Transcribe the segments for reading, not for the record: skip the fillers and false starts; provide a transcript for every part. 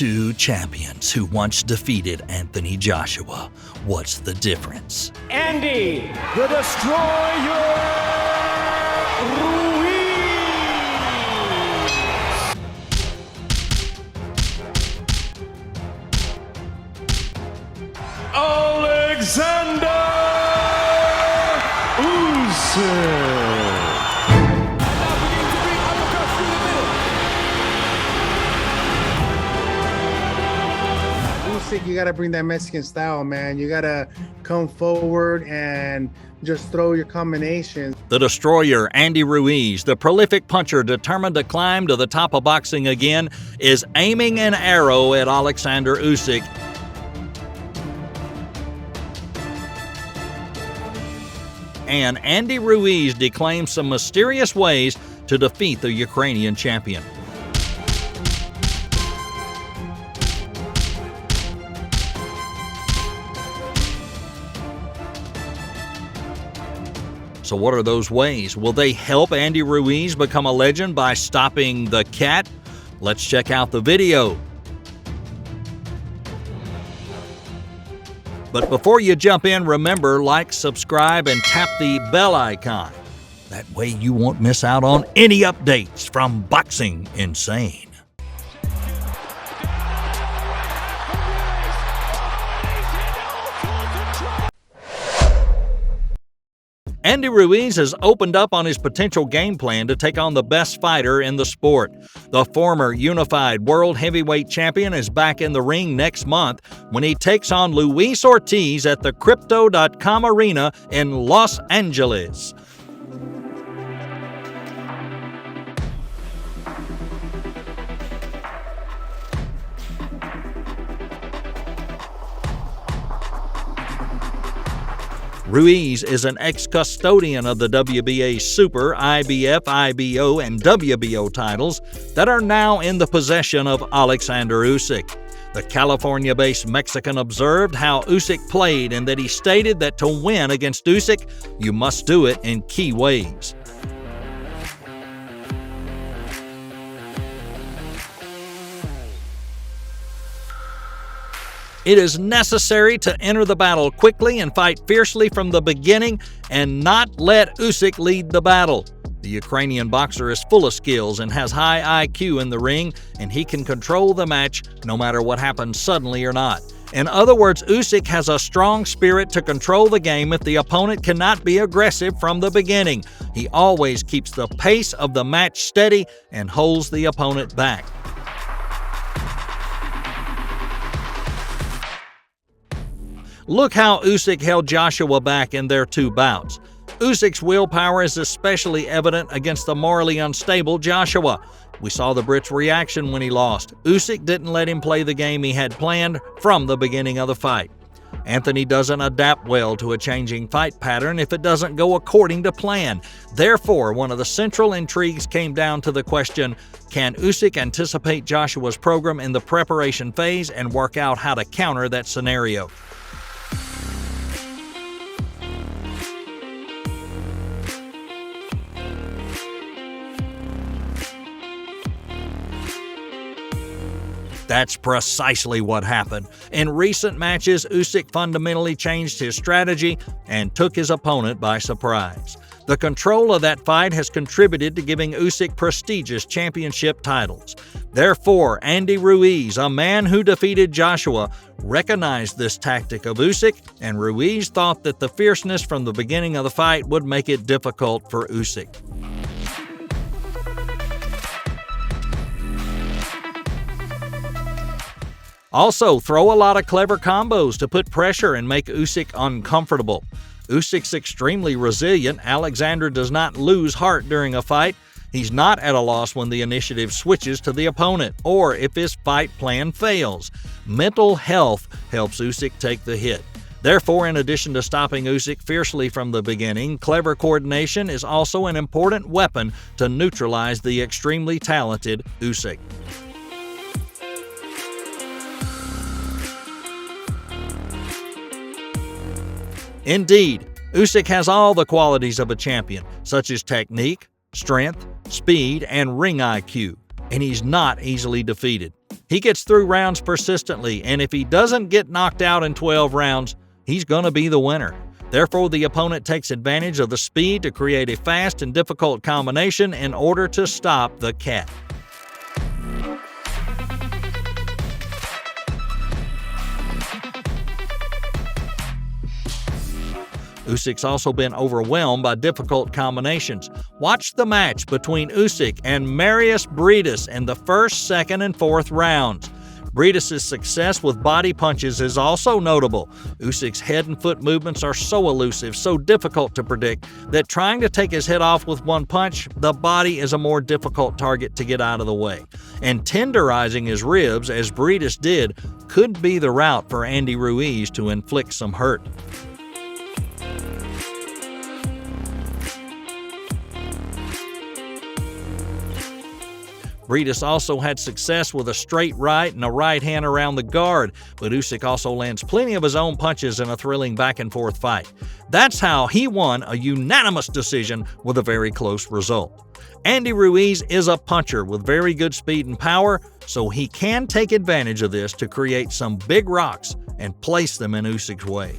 Two champions who once defeated Anthony Joshua. What's the difference? Andy, the Destroyer Ruiz! Oleksandr Usyk! You got to bring that Mexican style, man. You got to come forward and just throw your combinations. The Destroyer, Andy Ruiz, the prolific puncher determined to climb to the top of boxing again, is aiming an arrow at Oleksandr Usyk. And Andy Ruiz declaims some mysterious ways to defeat the Ukrainian champion. So what are those ways? Will they help Andy Ruiz become a legend by stopping the cat? Let's check out the video. But before you jump in, remember, like, subscribe, and tap the bell icon. That way you won't miss out on any updates from Boxing Insane. Andy Ruiz has opened up on his potential game plan to take on the best fighter in the sport. The former unified world heavyweight champion is back in the ring next month when he takes on Luis Ortiz at the Crypto.com Arena in Los Angeles. Ruiz is an ex-custodian of the WBA Super, IBF, IBO, and WBO titles that are now in the possession of Oleksandr Usyk. The California-based Mexican observed how Usyk played and that he stated that to win against Usyk, you must do it in key ways. It is necessary to enter the battle quickly and fight fiercely from the beginning and not let Usyk lead the battle. The Ukrainian boxer is full of skills and has high IQ in the ring, and he can control the match no matter what happens suddenly or not. In other words, Usyk has a strong spirit to control the game if the opponent cannot be aggressive from the beginning. He always keeps the pace of the match steady and holds the opponent back. Look how Usyk held Joshua back in their two bouts. Usyk's willpower is especially evident against the morally unstable Joshua. We saw the Brit's reaction when he lost. Usyk didn't let him play the game he had planned from the beginning of the fight. Anthony doesn't adapt well to a changing fight pattern if it doesn't go according to plan. Therefore, one of the central intrigues came down to the question, can Usyk anticipate Joshua's program in the preparation phase and work out how to counter that scenario? That's precisely what happened. In recent matches, Usyk fundamentally changed his strategy and took his opponent by surprise. The control of that fight has contributed to giving Usyk prestigious championship titles. Therefore, Andy Ruiz, a man who defeated Joshua, recognized this tactic of Usyk, and Ruiz thought that the fierceness from the beginning of the fight would make it difficult for Usyk. Also, throw a lot of clever combos to put pressure and make Usyk uncomfortable. Usyk's extremely resilient. Oleksandr does not lose heart during a fight. He's not at a loss when the initiative switches to the opponent or if his fight plan fails. Mental health helps Usyk take the hit. Therefore, in addition to stopping Usyk fiercely from the beginning, clever coordination is also an important weapon to neutralize the extremely talented Usyk. Indeed, Usyk has all the qualities of a champion, such as technique, strength, speed, and ring IQ, and he's not easily defeated. He gets through rounds persistently, and if he doesn't get knocked out in 12 rounds, he's going to be the winner. Therefore, the opponent takes advantage of the speed to create a fast and difficult combination in order to stop the cat. Usyk's also been overwhelmed by difficult combinations. Watch the match between Usyk and Marius Briedis in the first, second, and fourth rounds. Briedis' success with body punches is also notable. Usyk's head and foot movements are so elusive, so difficult to predict, that trying to take his head off with one punch, the body is a more difficult target to get out of the way. And tenderizing his ribs, as Briedis did, could be the route for Andy Ruiz to inflict some hurt. Briedis also had success with a straight right and a right hand around the guard, but Usyk also lands plenty of his own punches in a thrilling back-and-forth fight. That's how he won a unanimous decision with a very close result. Andy Ruiz is a puncher with very good speed and power, so he can take advantage of this to create some big rocks and place them in Usyk's way.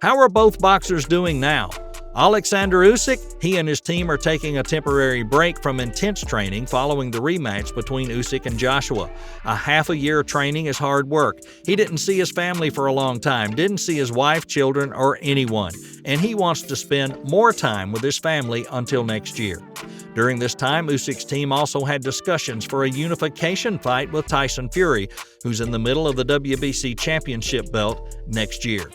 How are both boxers doing now? Oleksandr Usyk, he and his team are taking a temporary break from intense training following the rematch between Usyk and Joshua. A half a year of training is hard work. He didn't see his family for a long time, didn't see his wife, children, or anyone, and he wants to spend more time with his family until next year. During this time, Usyk's team also had discussions for a unification fight with Tyson Fury, who's in the middle of the WBC championship belt next year.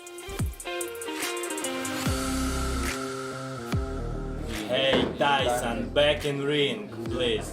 Hey Tyson, back in ring, please.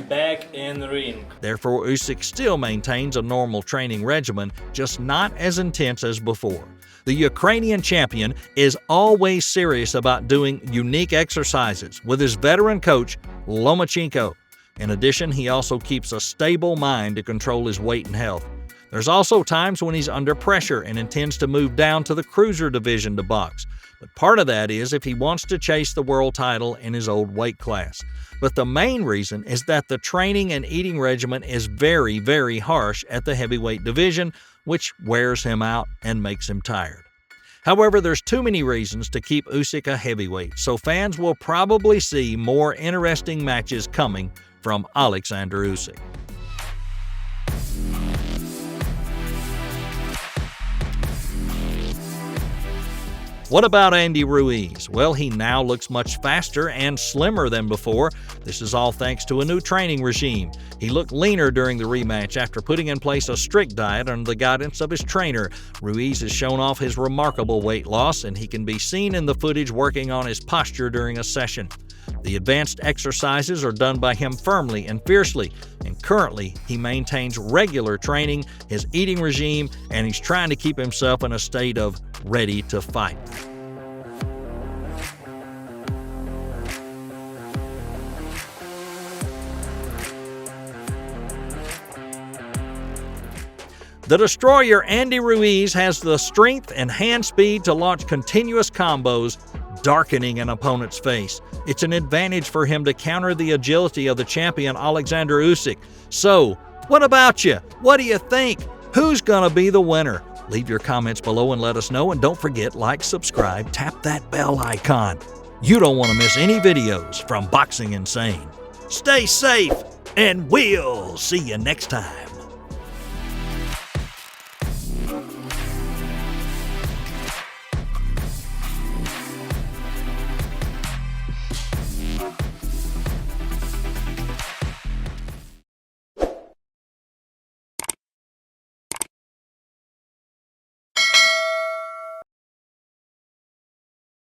Back in ring. Therefore, Usyk still maintains a normal training regimen, just not as intense as before. The Ukrainian champion is always serious about doing unique exercises with his veteran coach, Lomachenko. In addition, he also keeps a stable mind to control his weight and health. There's also times when he's under pressure and intends to move down to the cruiser division to box. But part of that is if he wants to chase the world title in his old weight class. But the main reason is that the training and eating regimen is very, very harsh at the heavyweight division, which wears him out and makes him tired. However, there's too many reasons to keep Usyk a heavyweight, so fans will probably see more interesting matches coming from Oleksandr Usyk. What about Andy Ruiz? Well, he now looks much faster and slimmer than before. This is all thanks to a new training regime. He looked leaner during the rematch after putting in place a strict diet under the guidance of his trainer. Ruiz has shown off his remarkable weight loss, and he can be seen in the footage working on his posture during a session. The advanced exercises are done by him firmly and fiercely, and currently he maintains regular training, his eating regime, and he's trying to keep himself in a state of ready to fight. The destroyer Andy Ruiz has the strength and hand speed to launch continuous combos, darkening an opponent's face. It's an advantage for him to counter the agility of the champion Oleksandr Usyk. So, what about you? What do you think? Who's gonna be the winner? Leave your comments below and let us know, and don't forget, like, subscribe, tap that bell icon. You don't want to miss any videos from Boxing Insane. Stay safe, and we'll see you next time.